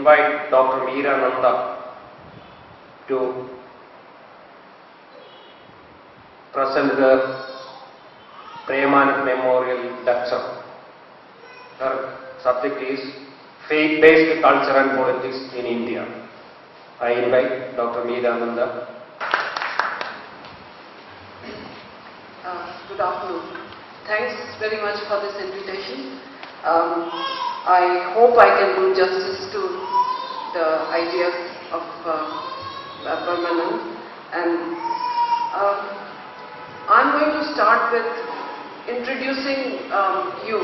invite Dr. Meera Nanda to present her Premanand Memorial Lecture. Her subject is Faith-Based Culture and Politics in India. I invite Dr. Meera Nanda. Good afternoon. Thanks very much for this invitation. I hope I can do justice to the ideas of Premanand, and I'm going to start with introducing you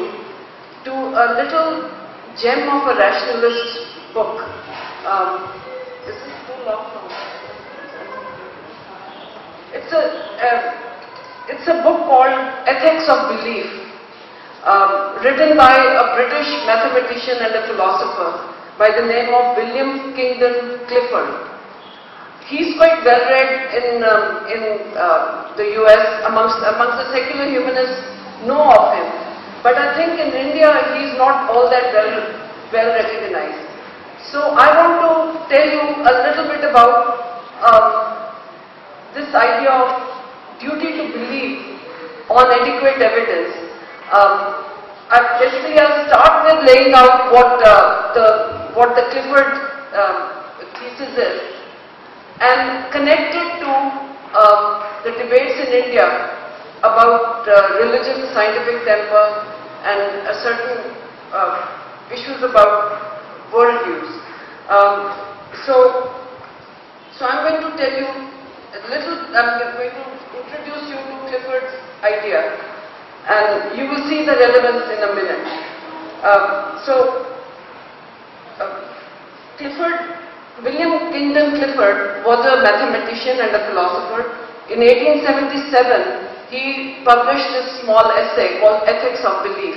to a little gem of a rationalist book. This is too long for me. It's a book called Ethics of Belief, written by a British mathematician and a philosopher by the name of William Kingdon Clifford. He's quite well read in the US. Amongst the secular humanists know of him, but I think in India he's not all that well recognized. So I want to tell you a little bit about this idea of duty to believe on adequate evidence. I'll start with laying out what the Clifford thesis is, and connect it to the debates in India about religion, scientific temper, and certain issues about worldviews. So I'm going to tell you a little. I'm going to introduce you to Clifford's idea, and you will see the relevance in a minute. William Kingdon Clifford was a mathematician and a philosopher. In 1877, he published a small essay called Ethics of Belief,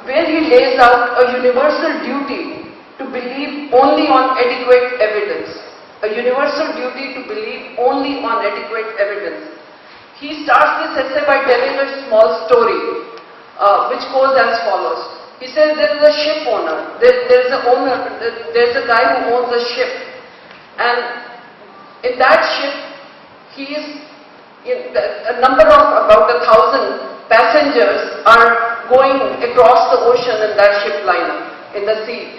where he lays out a universal duty to believe only on adequate evidence. A universal duty to believe only on adequate evidence. He starts this essay by telling a small story, which goes as follows. He says there is a ship owner. There's a guy who owns a ship, and in that ship, a number of about 1,000 passengers are going across the ocean in that ship liner, in the sea.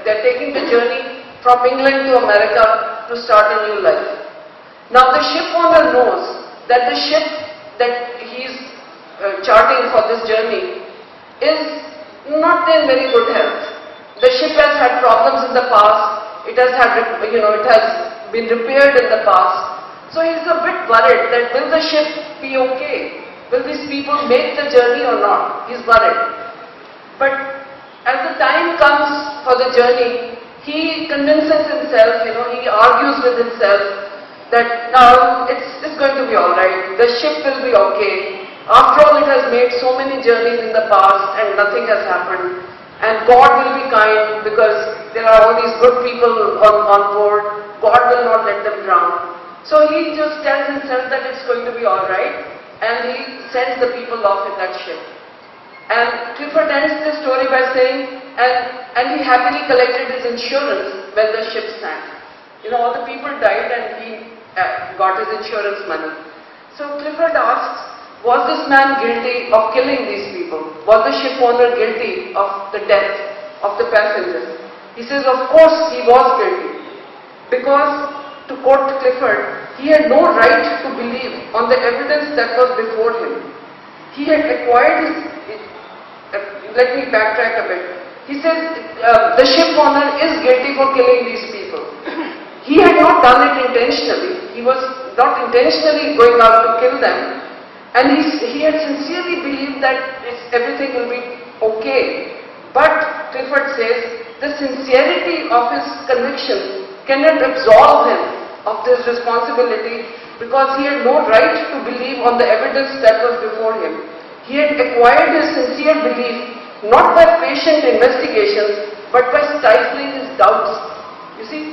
They're taking the journey from England to America to start a new life. Now the ship owner knows that the ship that he's charting for this journey is not in very good health. The ship has had problems in the past. It has had, it has been repaired in the past. So he's a bit worried that will the ship be okay? Will these people make the journey or not? He's worried. But as the time comes for the journey, he convinces himself, he argues with himself that now it's going to be alright, the ship will be okay. After all, it has made so many journeys in the past and nothing has happened. And God will be kind because there are all these good people on board. God will not let them drown. So he just tells himself that it's going to be alright, and he sends the people off in that ship. And Clifford ends the story by saying, and he happily collected his insurance when the ship sank. All the people died and he got his insurance money. So Clifford asks, was this man guilty of killing these people? Was the ship owner guilty of the death of the passengers? He says, of course he was guilty. Because, to quote Clifford, he had no right to believe on the evidence that was before him. He had acquired his... let me backtrack a bit. He says the ship owner is guilty for killing these people. He had not done it intentionally. He was not intentionally going out to kill them. And he had sincerely believed that everything will be okay. But, Clifford says, the sincerity of his conviction cannot absolve him of this responsibility because he had no right to believe on the evidence that was before him. He had acquired his sincere belief not by patient investigations, but by stifling his doubts. You see,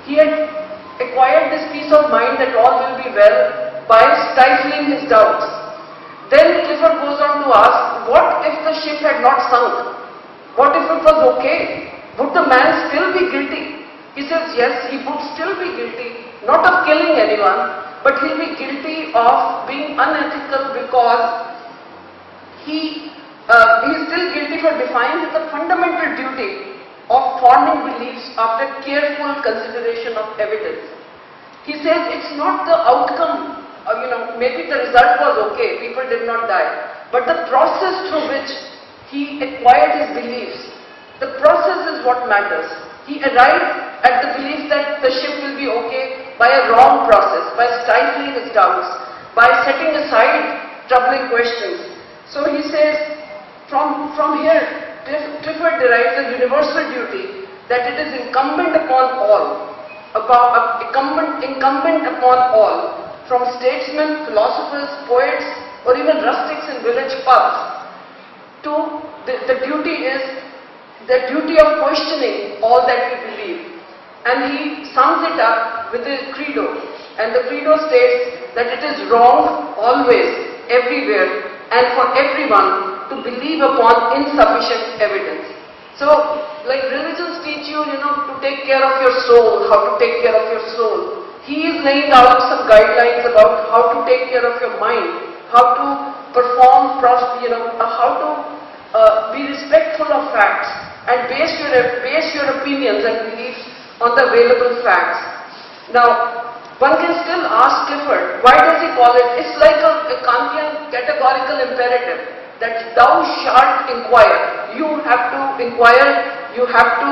he had acquired this peace of mind that all will be well by stifling his doubts. Then Clifford goes on to ask, what if the ship had not sunk? What if it was okay? would the man still be guilty? He says, yes, he would still be guilty, not of killing anyone, but he'll be guilty of being unethical because he is still guilty for defying the fundamental duty of forming beliefs after careful consideration of evidence. He says it's not the outcome, maybe the result was okay, people did not die, but the process through which he acquired his beliefs, the process is what matters. He arrived at the belief that the ship will be okay by a wrong process, by stifling his doubts, by setting aside troubling questions. So he says, from here, Clifford derives a universal duty that it is incumbent upon all, from statesmen, philosophers, poets, or even rustics in village pubs, to the duty is the duty of questioning all that we believe. And he sums it up with a credo. And the credo states that it is wrong always, everywhere, and for everyone to believe upon insufficient evidence. So, like religions teach you, to take care of your soul, how to take care of your soul. He is laying out some guidelines about how to take care of your mind, how to perform, how to be respectful of facts and base your opinions and beliefs on the available facts. Now, one can still ask Clifford, why does he call it? It's like a Kantian categorical imperative that thou shalt inquire. You have to inquire, you have to,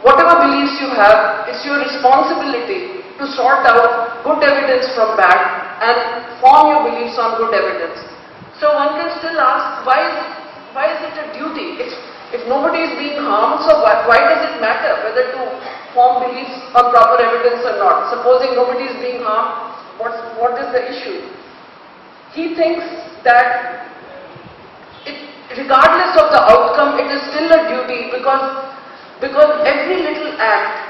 whatever beliefs you have, it's your responsibility to sort out good evidence from bad and form your beliefs on good evidence. So one can still ask, why is it a duty? If nobody is being harmed, so why does it matter whether to form beliefs on proper evidence or not? Supposing nobody is being harmed, what is the issue? He thinks that regardless of the outcome, it is still a duty because every little act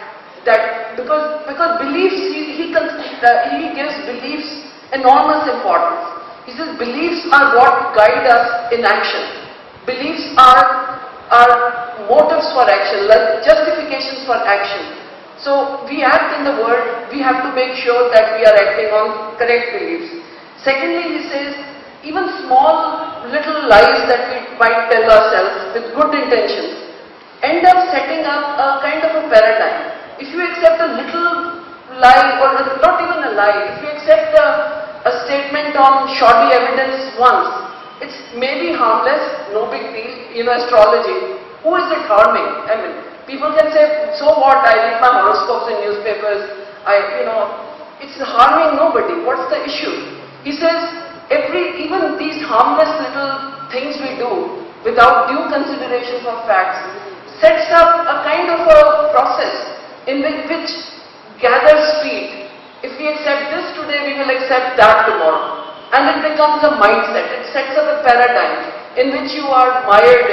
because beliefs, he gives beliefs enormous importance. He says beliefs are what guide us in action. Beliefs are motives for action, like justifications for action. So we act in the world, we have to make sure that we are acting on correct beliefs. Secondly, he says even small little lies that we might tell ourselves with good intentions end up setting up a kind of a paradigm. If you accept a little lie, or not even a lie, if you accept a statement on shoddy evidence once, it's maybe harmless, no big deal, astrology. Who is it harming? I mean, people can say, so what, I read my horoscopes in newspapers, it's harming nobody. What's the issue? He says, even these harmless little things we do without due consideration for facts sets up a kind of a process in which gathers speed. If we accept this today, we will accept that tomorrow. And it becomes a mindset. It sets up a paradigm in which you are mired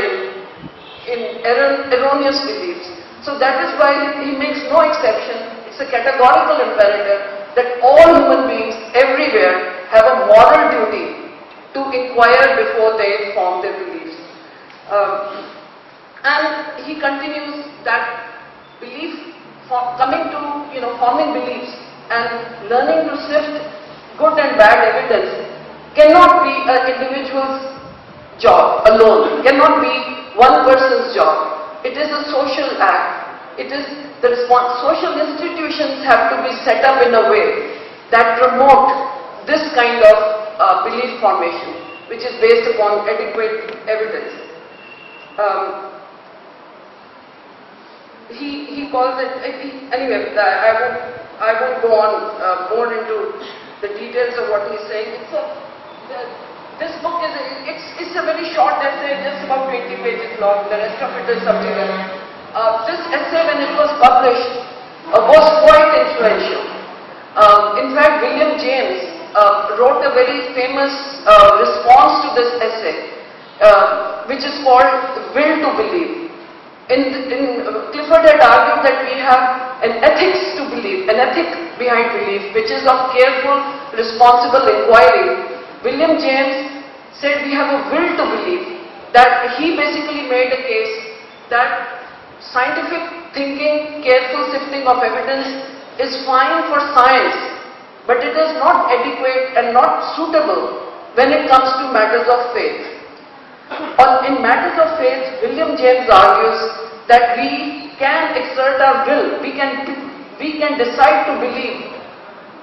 in erroneous beliefs. So that is why he makes no exception. It's a categorical imperative that all human beings everywhere have a moral duty to inquire before they form their beliefs. And he continues that belief, coming to forming beliefs and learning to sift good and bad evidence cannot be an individual's job alone, cannot be one person's job. It is a social act. It is the response. Social institutions have to be set up in a way that promote this kind of belief formation, which is based upon adequate evidence. He calls it, anyway, I won't go on more into the details of what he's saying. This book it's a very short essay, just about 20 pages long. The rest of it is something else. This essay, when it was published, was quite influential. In fact, William James wrote a very famous response to this essay, which is called Will to Believe. Clifford had argued that we have an ethics to believe, an ethic behind belief, which is of careful, responsible inquiry. William James said we have a will to believe, that he basically made a case that scientific thinking, careful sifting of evidence is fine for science, but it is not adequate and not suitable when it comes to matters of faith. In matters of faith, William James argues that we can exert our will, we can decide to believe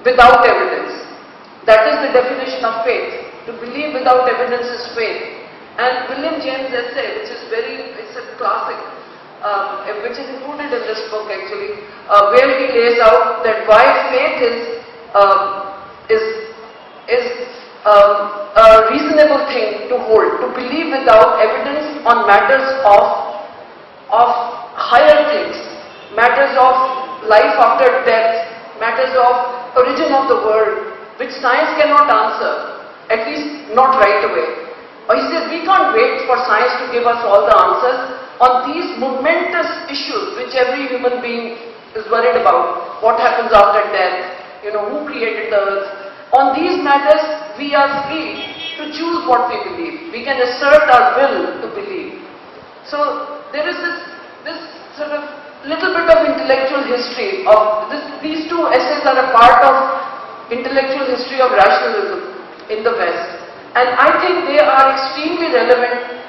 without evidence. That is the definition of faith. To believe without evidence is faith. And William James' essay, which is it's a classic, which is included in this book actually, where he lays out that why faith is a reasonable thing to hold, to believe without evidence on matters of higher things, matters of life after death, matters of origin of the world, which science cannot answer, at least not right away. He says we can't wait for science to give us all the answers on these momentous issues which every human being is worried about. What happens after death? Who created the earth? On these matters, we are free to choose what we believe. We can assert our will to believe. So there is this sort of little bit of intellectual history of this. These two essays are a part of intellectual history of rationalism in the West. And I think they are extremely relevant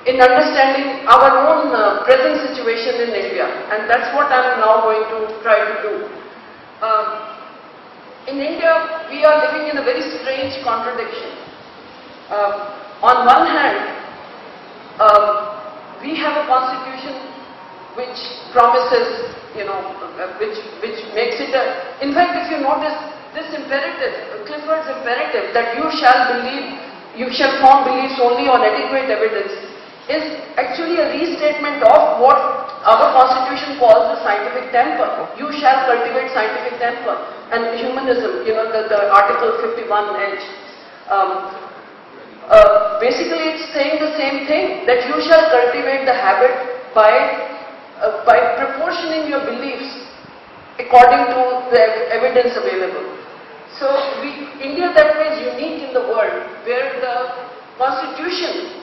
in understanding our own present situation in India. And that's what I'm now going to try to do. In India, we are living in a very strange contradiction. On one hand, we have a constitution which promises, which makes it a, in fact, if you notice, this imperative, Clifford's imperative that you shall form beliefs only on adequate evidence, is actually a restatement of what our constitution calls the scientific temper. You shall cultivate scientific temper. And humanism, the Article 51H, basically it's saying the same thing, that you shall cultivate the habit by proportioning your beliefs according to the evidence available. So India that way is unique in the world, where the constitution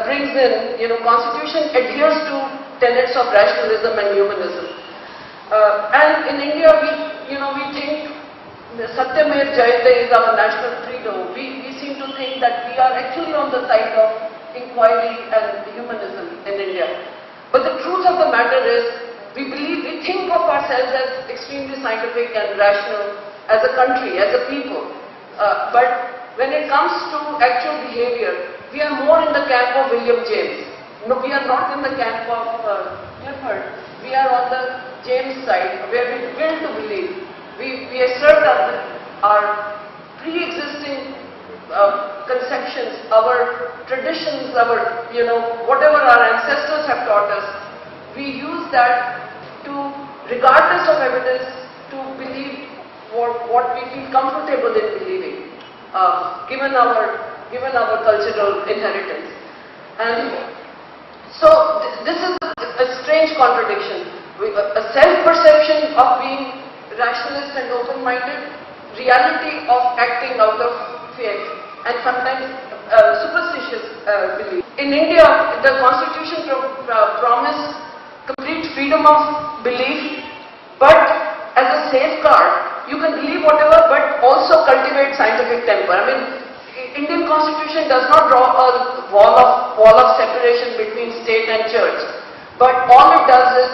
brings in, constitution adheres to tenets of rationalism and humanism. And in India we think Satyamev Jayate is our national credo. We seem to think that we are actually on the side of inquiry and humanism in India. But the truth of the matter is, we think of ourselves as extremely scientific and rational as a country, as a people. But when it comes to actual behavior, we are more in the camp of William James. No, we are not in the camp of Clifford. We are on the James side, where we will to believe. We assert our pre-existing conceptions, our traditions, our, whatever our ancestors have taught us. We use that to, regardless of evidence, to believe what we feel comfortable in believing, given our cultural inheritance. And so this is a strange contradiction. A self-perception of being rationalist and open-minded, reality of acting out of fear, and sometimes superstitious belief. In India, the constitution promised complete freedom of belief, but as a safeguard, you can believe whatever, but also cultivate scientific temper. I mean, Indian constitution does not draw a wall of separation between state and church, but all it does is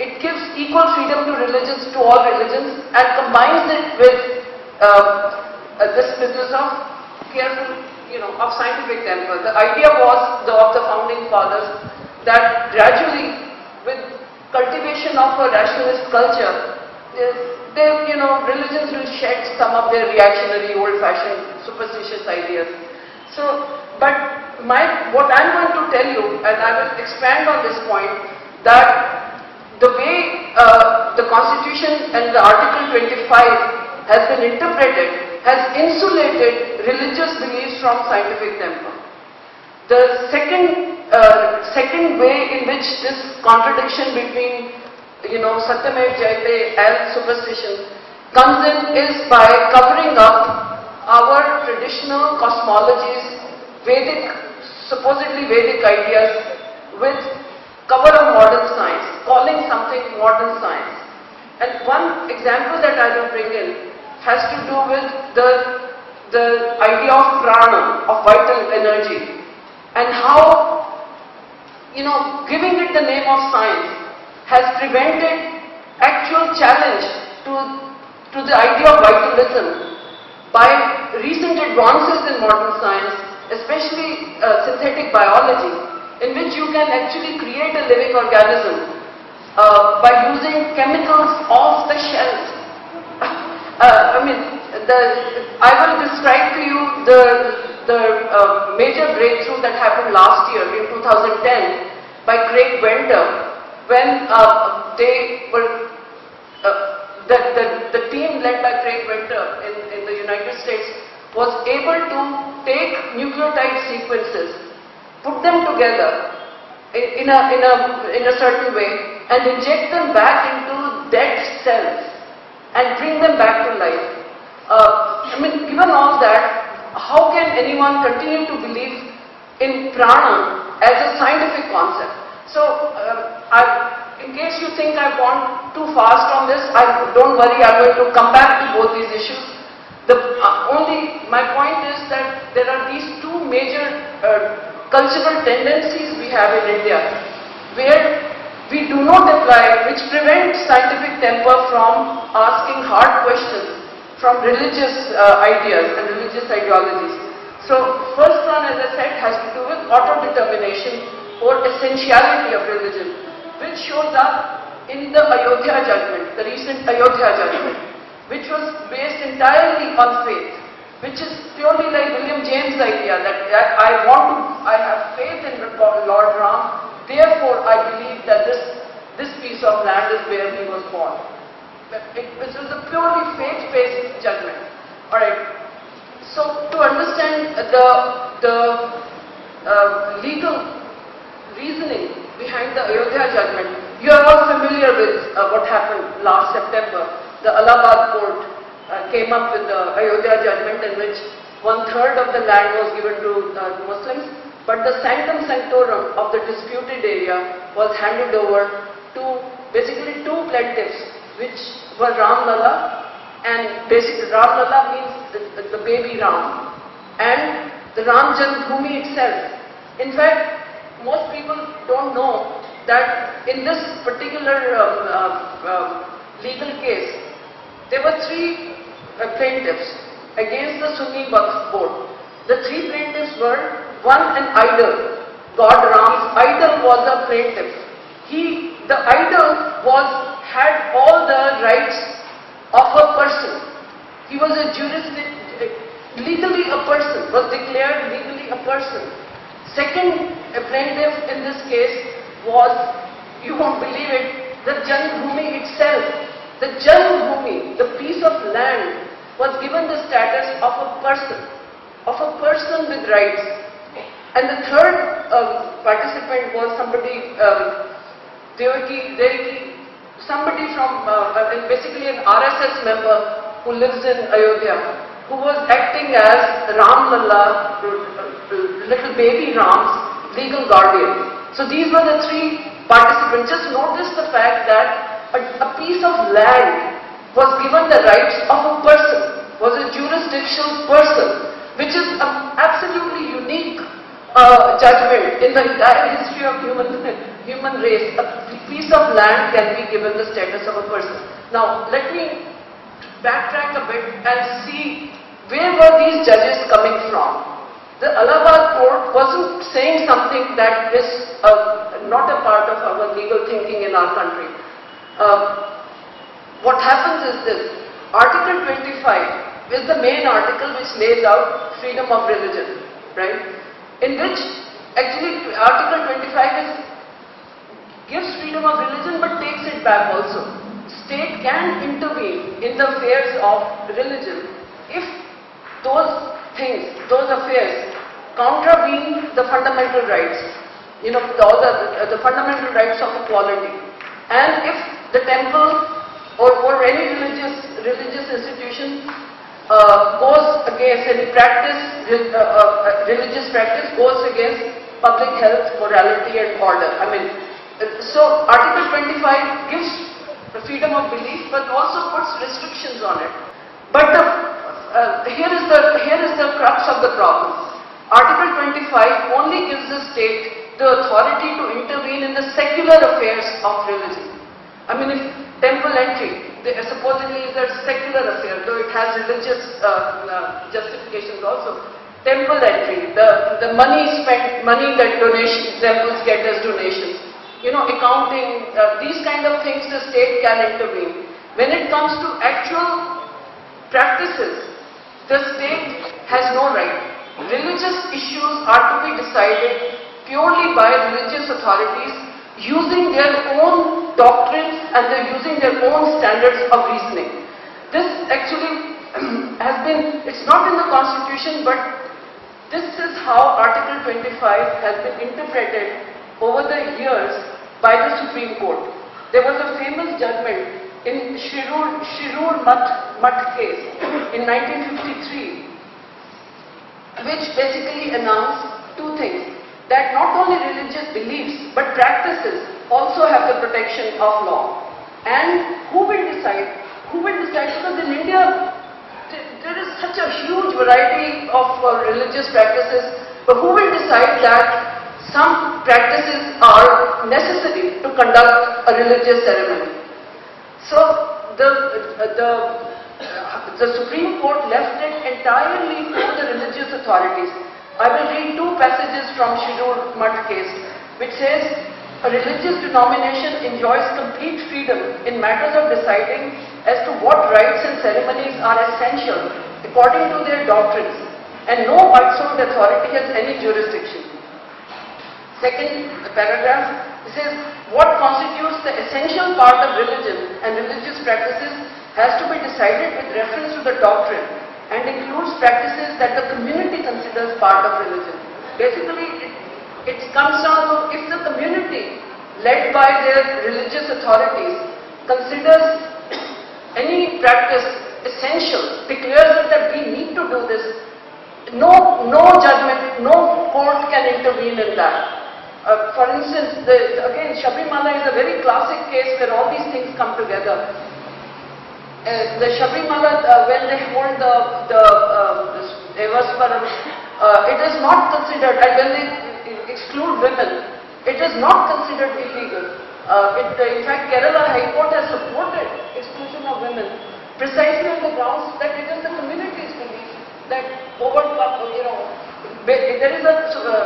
it gives equal freedom to religions, to all religions, and combines it with this business of careful, of scientific temper. The idea was of the founding fathers that gradually, with cultivation of a rationalist culture, religions will shed some of their reactionary, old-fashioned, superstitious ideas. So, but what I'm going to tell you, and I will expand on this point, that the way the Constitution and the Article 25 has been interpreted has insulated religious beliefs from scientific temper. The second way in which this contradiction between Satyamev Jayate and superstition comes in is by covering up our traditional cosmologies, supposedly Vedic ideas, with cover of modern science, calling something modern science. And one example that I will bring in has to do with the idea of prana, of vital energy, and how, giving it the name of science has prevented actual challenge to the idea of vitalism by recent advances in modern science, especially synthetic biology, in which you can actually create a living organism by using chemicals off the shelf. I will describe to you the major breakthrough that happened last year in 2010 by Craig Venter, when they were the team led by Craig Venter in the United States was able to take nucleotide sequences, put them together in a certain way, and inject them back into dead cells and bring them back to life. Given all that, how can anyone continue to believe in prana as a scientific concept? So, in case you think I've gone too fast on this, don't worry, I'm going to come back to both these issues. My point is that there are these two major cultural tendencies we have in India, where we do not apply, which prevent scientific temper from asking hard questions from religious ideas and religious ideologies. So, first one, as I said, has to do with auto-determination or essentiality of religion, which shows up in the Ayodhya judgment, the recent Ayodhya judgment, which was based entirely on faith, which is purely like William James' idea that I have faith in Lord Ram, therefore I believe that this piece of land is where he was born. It was a purely faith-based judgment. Alright, so to understand the legal reasoning behind the Ayodhya judgment, you are all familiar with what happened last September. The Allahabad court came up with the Ayodhya judgment in which 1/3 of the land was given to Muslims, but the sanctum sanctorum of the disputed area was handed over to basically two plaintiffs, which were Ram Lalla, and basically Ram Lalla means the baby Ram, and the Ram Janmabhoomi itself. In fact, most people don't know that in this particular legal case, there were three plaintiffs against the Sunni Waqf board. The three plaintiffs were, one, an idol. God Ram's idol was a plaintiff. The idol had all the rights of a person. He was legally a person, was declared legally a person. Second plaintiff in this case was, you won't believe it, the Janmabhoomi itself. The Janmabhoomi, the piece of land, was given the status of a person with rights. And the third participant was somebody, somebody from, basically an RSS member who lives in Ayodhya, who was acting as Ram Lalla, little baby Ram's legal guardian. So these were the three participants. Just notice the fact that a piece of land was given the rights of a person, was a jurisdictional person, which is an absolutely unique judgment in the entire history of human race. A piece of land can be given the status of a person. Now, let me backtrack a bit and see where were these judges coming from. The Allahabad court wasn't saying something that is not a part of our legal thinking in our country. What happens is this: Article 25 is the main article which lays out freedom of religion, right? In which actually Article 25 gives freedom of religion but takes it back also. State can intervene in the affairs of religion if those things, those affairs contravene the fundamental rights, the fundamental rights of equality. And if the temple or any religious institution goes against any practice, religious practice goes against public health, morality and order. I mean, So Article 25 gives the freedom of belief, but also puts restrictions on it. But here is the crux of the problem. Article 25 only gives the state the authority to intervene in the secular affairs of religion. I mean, if temple entry, supposedly is a secular affair, though it has religious justifications also. Temple entry, the money spent, money that temples get as donations, accounting, these kind of things the state can intervene. When it comes to actual practices, the state has no right. Religious issues are to be decided purely by religious authorities using their own doctrines and they're using their own standards of reasoning. This actually has been, it's not in the constitution, but this is how Article 25 has been interpreted over the years by the Supreme Court. There was a famous judgment in Shirur Math case in 1953, which basically announced two things. That not only religious beliefs but practices also have the protection of law. And who will decide? Who will decide? Because in India, there is such a huge variety of religious practices, but who will decide that some practices are necessary to conduct a religious ceremony? So the Supreme Court left it entirely to the religious authorities. I will read two passages from Shirur Math case, which says, a religious denomination enjoys complete freedom in matters of deciding as to what rites and ceremonies are essential according to their doctrines, and no outside authority has any jurisdiction. Second paragraph, it says, what constitutes the essential part of religion and religious practices has to be decided with reference to the doctrine and includes practices that the community considers part of religion. Basically, it comes down to if the community, led by their religious authorities, considers any practice essential, declares that we need to do this, no judgment, no court can intervene in that. For instance, again, Sabrimala is a very classic case where all these things come together. The Sabrimala, when they hold the Devasvaram, it is not considered, and when they exclude women, it is not considered illegal. In fact, Kerala High Court has supported exclusion of women precisely on the grounds that it is the community's belief that there is a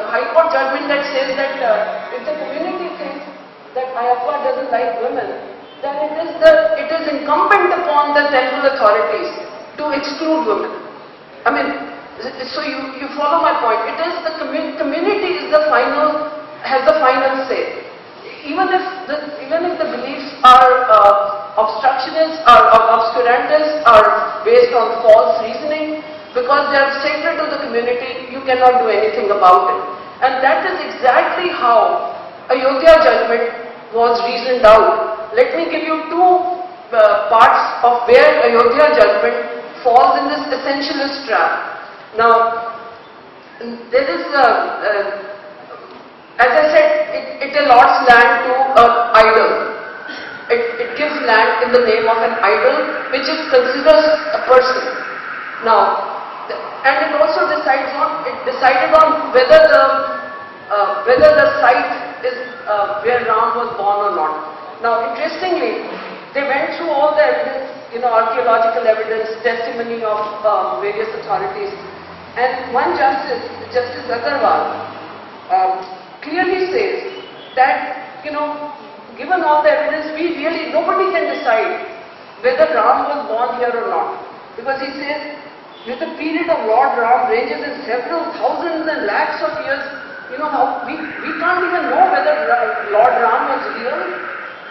High Court judgment that says that if the community thinks that Ayappa doesn't like women, then it is incumbent upon the temple authorities to exclude women. I mean, so you follow my point. It is the community is has the final say. Even if the beliefs are obstructionist or obscurantist, are based on false reasoning, because they are sacred to the community, you cannot do anything about it. And that is exactly how Ayodhya judgment was reasoned out. Let me give you two parts of where Ayodhya judgment falls in this essentialist trap. Now, there is, as I said, it allots land to an idol. It gives land in the name of an idol, which it considers a person. Now, and it also decided on whether the site is where Ram was born or not. Now, interestingly, they went through all the evidence, archaeological evidence, testimony of various authorities, and one Justice Agarwal, clearly says that, given all the evidence, nobody can decide whether Ram was born here or not. Because he says, with the period of Lord Ram ranges in several thousands and lakhs of years, we can't even know whether Lord Ram was real,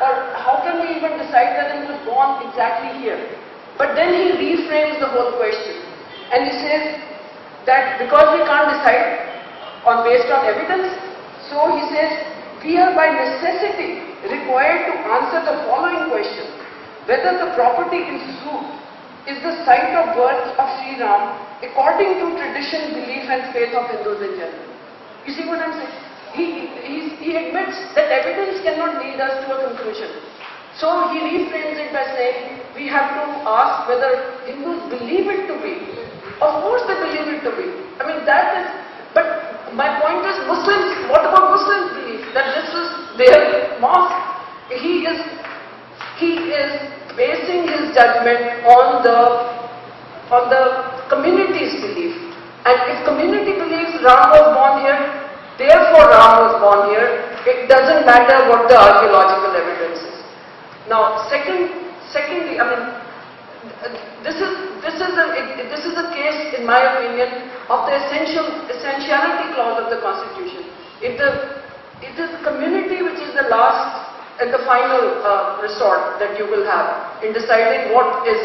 or how can we even decide whether he was born exactly here. But then he reframes the whole question, and he says that because we can't decide based on evidence, so he says, we are by necessity required to answer the following question: whether the property in suit is the site of birth of Sri Ram according to tradition, belief and faith of Hindus in general. You see what I'm saying? he admits that evidence cannot lead us to a conclusion. So he reframes it by saying, we have to ask whether Hindus believe it to be. Of course they believe it to be. I mean, that is, but my point is Muslims, what about Muslims believe? That this is their mosque. He is basing his judgment on the community's belief. And if community believes Ram was born here, therefore Ram was born here, it doesn't matter what the archaeological evidence is. Now, secondly, I mean, this is a case, in my opinion, of the essentiality clause of the Constitution. It is community which is the last and the final resort that you will have in deciding what is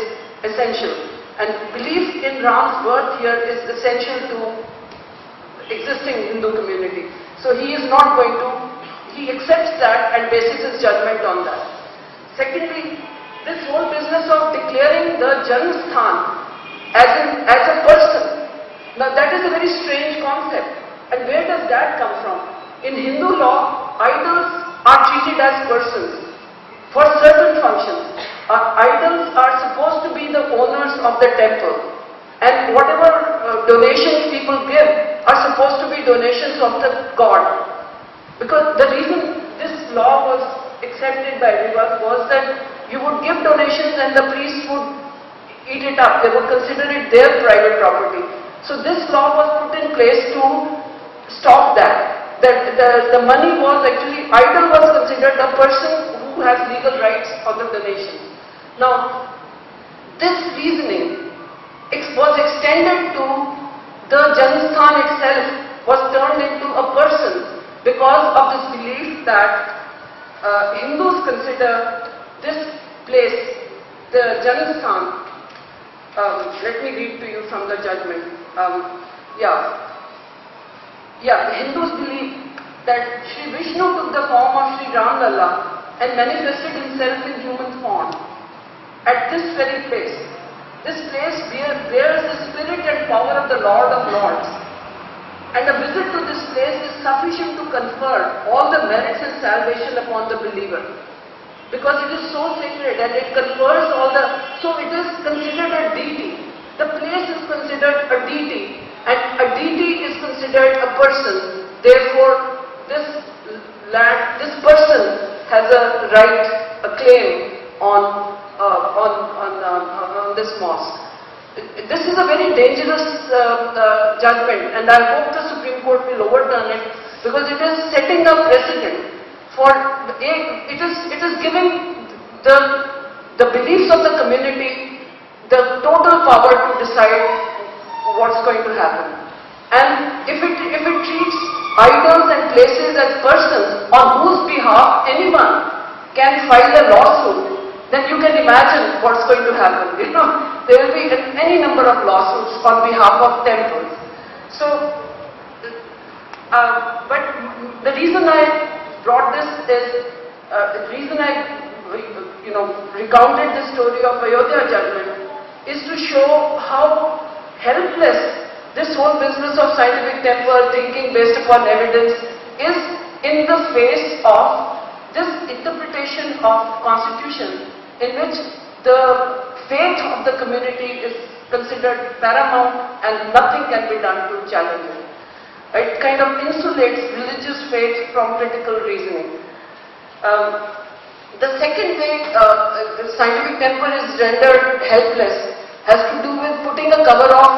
essential. And belief in Ram's birth here is essential to existing Hindu community. So he is not going to, he accepts that and bases his judgment on that. Secondly, this whole business of declaring the Janmasthan as a person, now that is a very strange concept. And where does that come from? In Hindu law, idols are treated as persons for certain functions. Idols are supposed to be the owners of the temple, and whatever donations people give are supposed to be donations of the god. Because the reason this law was accepted by everyone was that you would give donations and the priests would eat it up. They would consider it their private property. So this law was put in place to stop that. The money was actually, idol was considered a person who has legal rights on the donations. Now, this reasoning was extended to the Janmasthan itself, was turned into a person because of this belief that Hindus consider this place, the Janmasthan. Let me read to you from the judgment. The Hindus believe that Sri Vishnu took the form of Sri Ram Lalla and manifested himself in human form at this very place. This place bears the spirit and power of the Lord of Lords. And a visit to this place is sufficient to confer all the merits and salvation upon the believer. Because it is so sacred and it confers all the, so it is considered a deity. The place is considered a deity, and a deity is considered a person. Therefore, this person has a right, a claim on this mosque. This is a very dangerous judgment, and I hope the Supreme Court will overturn it, because it is setting a precedent for it is giving the beliefs of the community the total power to decide what's going to happen. And if it treats idols and places as persons on whose behalf anyone can file a lawsuit, then you can imagine what's going to happen. You know, there will be any number of lawsuits on behalf of temples. So, but the reason I brought this is, the reason I recounted the story of Ayodhya judgment is to show how helpless this whole business of scientific temper, thinking based upon evidence, is in the face of this interpretation of constitution, in which the faith of the community is considered paramount and nothing can be done to challenge it. It kind of insulates religious faith from critical reasoning. The second way scientific temper is rendered helpless has to do with putting a cover of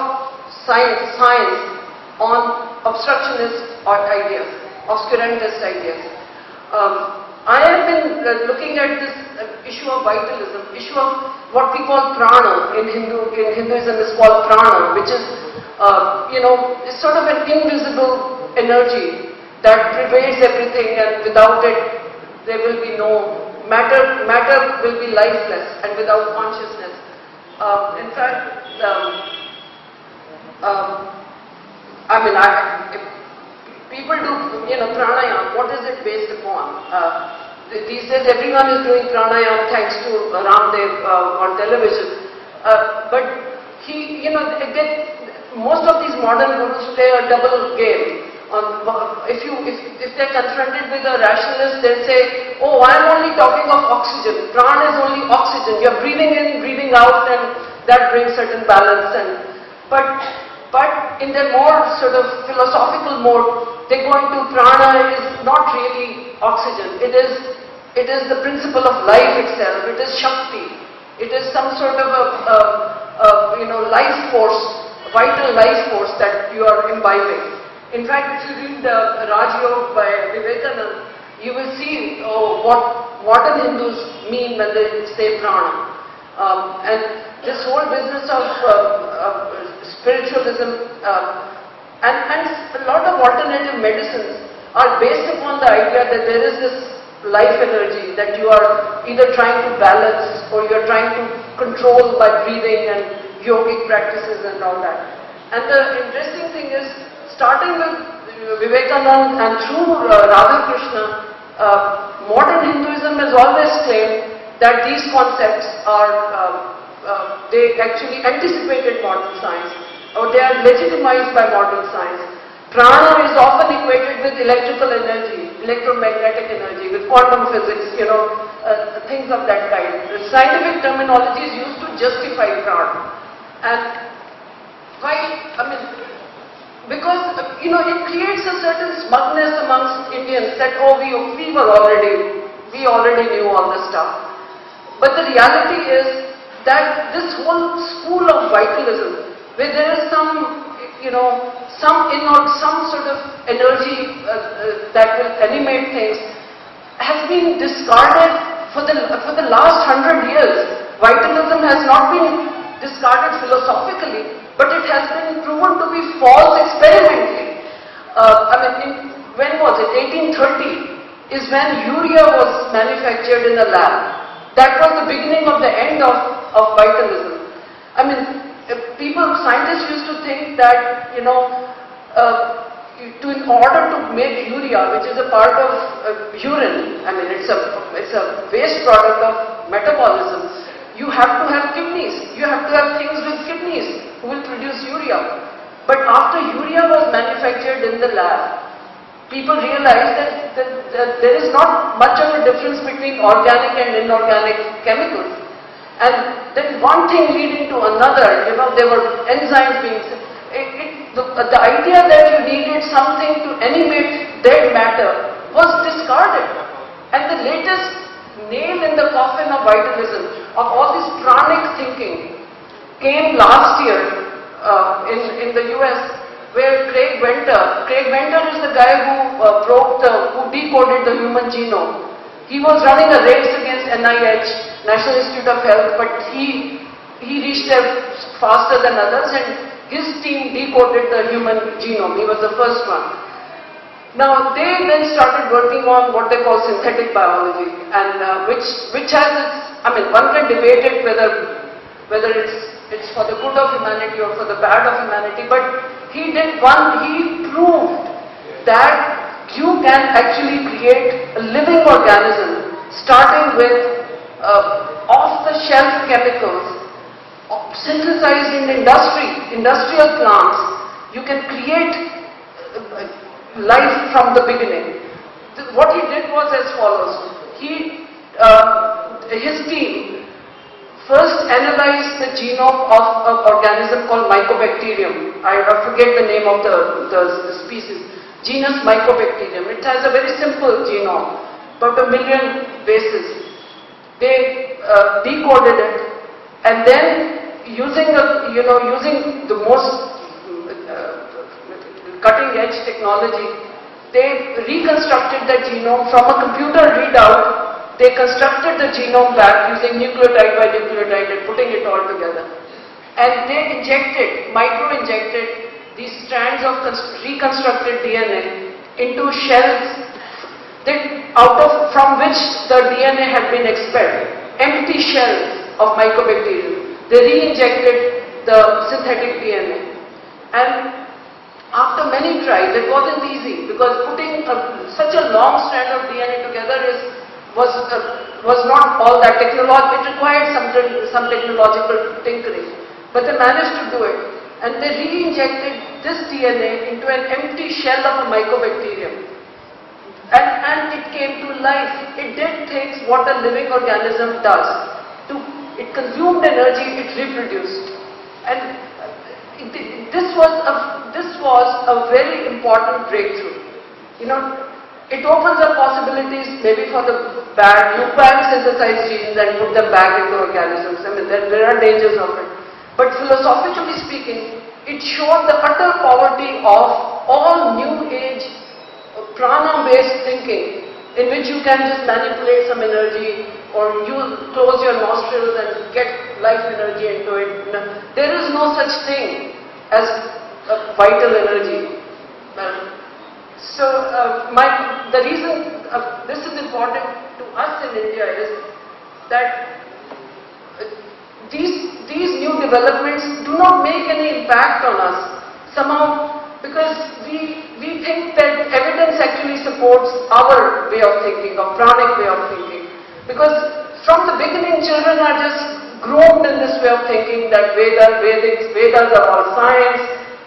science on obstructionist ideas, obscurantist ideas. I have been looking at this issue of vitalism, issue of what we call prana in Hinduism is called prana, which is it's sort of an invisible energy that pervades everything, and without it there will be no matter. Matter will be lifeless and without consciousness. In fact, if people do pranayama, what is it based upon? These days everyone is doing pranayama thanks to Ramdev on television. But most of these modern gurus play a double game If they're confronted with a rationalist, they'll say, oh, I'm only talking of oxygen. Prana is only oxygen. You're breathing in, breathing out, and that brings certain balance. But in their more sort of philosophical mode, they go into prana is not really oxygen. It is the principle of life itself. It is Shakti. It is some sort of a life force, vital life force that you are imbibing. In fact, if you read Raj Yoga by Vivekananda, you will see what modern Hindus mean when they say prana. And this whole business of spiritualism and a lot of alternative medicines are based upon the idea that there is this life energy that you are either trying to balance or you are trying to control by breathing and yogic practices and all that. And the interesting thing is, starting with Vivekananda and through Radhakrishna, modern Hinduism has always claimed that these concepts are, they actually anticipated modern science, or they are legitimized by modern science. Prana is often equated with electrical energy, electromagnetic energy, with quantum physics, things of that kind. The scientific terminology is used to justify prana. And why, because it creates a certain smugness amongst Indians that we already knew all this stuff. But the reality is that this whole school of vitalism, where there is some sort of energy that will animate things, has been discarded for the last 100 years. Vitalism has not been discarded philosophically, but it has been proven to be false experimentally. When was it? 1830 is when urea was manufactured in a lab. That was the beginning of the end of vitalism. Scientists used to think that, in order to make urea, which is a part of urine, it's a waste product of metabolism, you have to have kidneys. You have to have things with kidneys who will produce urea. But after urea was manufactured in the lab, people realized that there is not much of a difference between organic and inorganic chemicals. And then one thing leading to another, there were enzymes being... The idea that you needed something to animate dead matter was discarded. And the latest nail in the coffin of vitalism, of all this pranic thinking, came last year in the US, where Craig Venter is the guy who decoded the human genome. He was running a race against NIH, National Institute of Health, but he reached there faster than others, and his team decoded the human genome. He was the first one. Now they then started working on what they call synthetic biology, and which has its, one can debate it whether it's for the good of humanity or for the bad of humanity, but he proved that you can actually create a living organism starting with off-the-shelf chemicals synthesized in industrial plants. You can create life from the beginning. What he did was as follows. His team first analyzed the genome of an organism called Mycobacterium. I forget the name of the species. Genus Mycobacterium. It has a very simple genome, about 1 million bases. They decoded it, and then using the most cutting-edge technology, they reconstructed the genome from a computer readout. They constructed the genome back using nucleotide by nucleotide and putting it all together. And they micro-injected these strands of reconstructed DNA into shells from which the DNA had been expelled. Empty shells of Mycobacterium. They re-injected the synthetic DNA. And after many tries, it wasn't easy, because putting such a long strand of DNA together was not all that technological. It required some technological tinkering, but they managed to do it. And they re-injected this DNA into an empty shell of a mycobacterium. And it came to life. It did things what a living organism does. It consumed energy, it reproduced. And this was a very important breakthrough. You know, it opens up possibilities maybe for the bad. You can synthesize genes and put them back into organisms. I mean, there are dangers of it. But philosophically speaking, it showed the utter poverty of all new age prana-based thinking, in which you can just manipulate some energy or you close your nostrils and get life energy into it. There is no such thing as vital energy. The reason this is important to us in India is that these new developments do not make any impact on us somehow, because we think that evidence actually supports our way of thinking, or pranic way of thinking. Because from the beginning, children are just groomed in this way of thinking that Vedas are all science,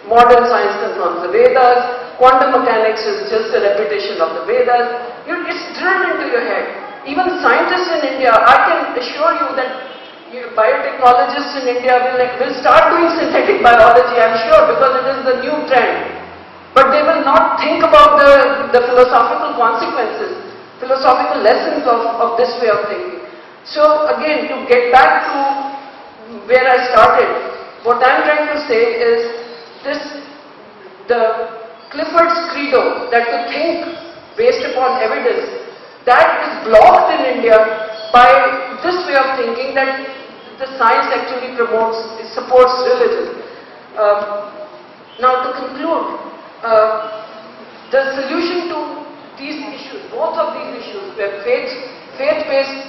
modern science concerns the Vedas, quantum mechanics is just a repetition of the Vedas. It's drilled into your head. Even scientists in India, I can assure you that biotechnologists in India will start doing synthetic biology, I'm sure, because it is the new trend. But they will not think about the philosophical consequences, philosophical lessons of this way of thinking. So again, to get back to where I started, what I'm trying to say is the Clifford's credo, that to think based upon evidence, that is blocked in India by this way of thinking that the science actually supports religion. Now to conclude, the solution to these issues, both of these issues, where faith-based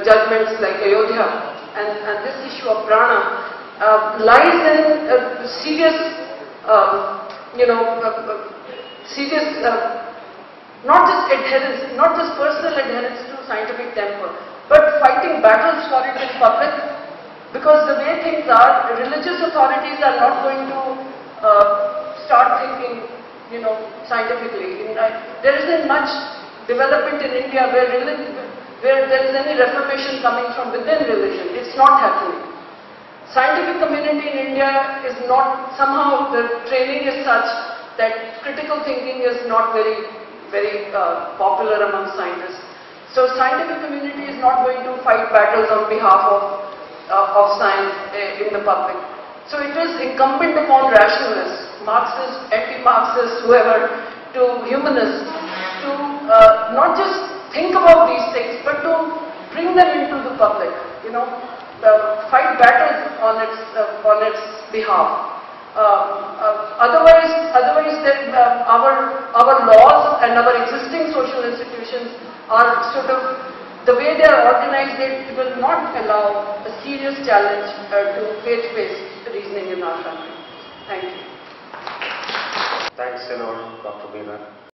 judgments like Ayodhya and this issue of prana lies in serious, serious, not just adherence, not just personal adherence to scientific temper, but fighting battles for it in public. Because the way things are, religious authorities are not going to start thinking, scientifically. There isn't much development in India where there is any reformation coming from within religion. It's not happening. Scientific community in India is not, somehow the training is such that critical thinking is not very, very popular among scientists. So scientific community is not going to fight battles on behalf of science in the public. So it is incumbent upon rationalists, Marxists, anti-Marxists, whoever, to humanists, to not just think about these things, but to bring them into the public, fight battles on its behalf. Otherwise, our laws and our existing social institutions are sort of, the way they are organized, it will not allow a serious challenge to faith-based reasoning in our country. Thank you. Thanks a lot, Dr. Meera.